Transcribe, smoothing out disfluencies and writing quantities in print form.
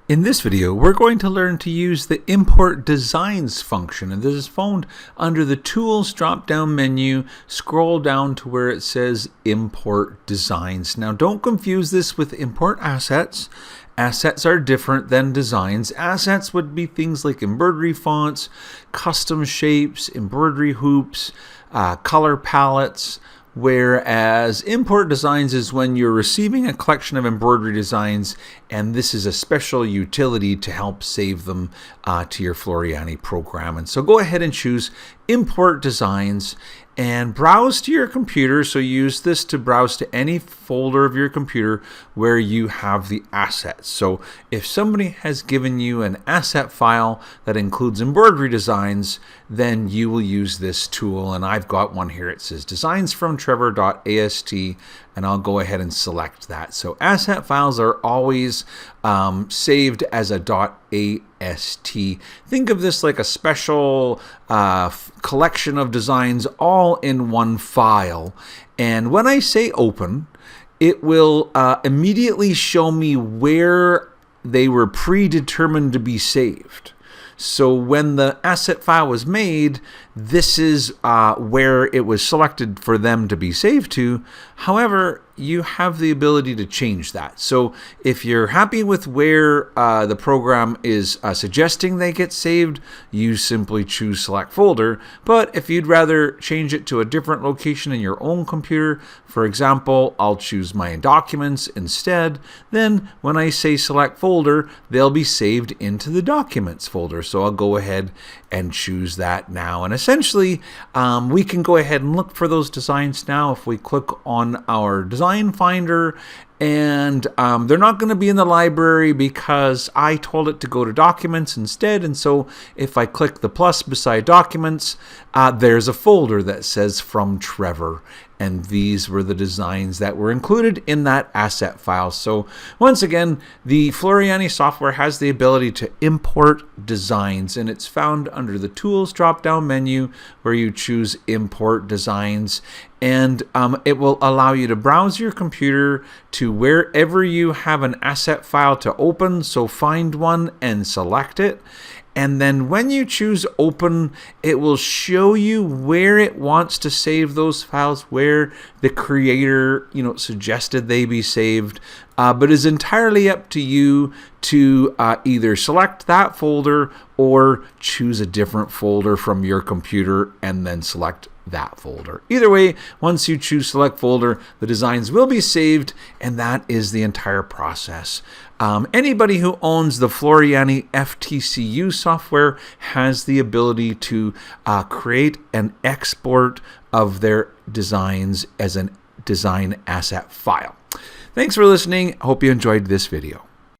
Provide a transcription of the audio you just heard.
In this video, we're going to learn to use the Import Designs function, and this is found under the Tools drop-down menu. Scroll down to where it says Import Designs. Now, don't confuse this with Import Assets. Assets are different than designs. Assets would be things like embroidery fonts, custom shapes, embroidery hoops, color palettes. Whereas import designs is when you're receiving a collection of embroidery designs, and this is a special utility to help save them to your Floriani program. And so go ahead and choose import designs and browse to your computer. So use this to browse to any folder of your computer where you have the assets. So if somebody has given you an asset file that includes embroidery designs, then you will use this tool. And I've got one here. It says designs from Trevor.ast, and I'll go ahead and select that. So asset files are always saved as a .ast. Think of this like a special collection of designs all in one file. And when I say open, it will immediately show me where they were predetermined to be saved. So when the asset file was made, this is where it was selected for them to be saved to. However, you have the ability to change that. So if you're happy with where the program is suggesting they get saved, you simply choose select folder. But if you'd rather change it to a different location in your own computer, for example, I'll choose my documents instead, then when I say select folder, they'll be saved into the documents folder. So I'll go ahead and choose that now. And essentially, we can go ahead and look for those designs now if we click on our design finder, and they're not going to be in the library because I told it to go to documents instead. And so if I click the plus beside documents, there's a folder that says from Trevor. And these were the designs that were included in that asset file. So once again, the Floriani software has the ability to import designs, and it's found under the Tools drop-down menu where you choose Import Designs. And it will allow you to browse your computer to wherever you have an asset file to open. So find one and select it. And then when you choose open, it will show you where it wants to save those files, where the creator, suggested they be saved. But it's entirely up to you to either select that folder or choose a different folder from your computer and then select that folder. Either way, once you choose select folder, the designs will be saved, and that is the entire process. Anybody who owns the Floriani FTCU software has the ability to create an export of their designs as a design asset file. Thanks for listening. I hope you enjoyed this video.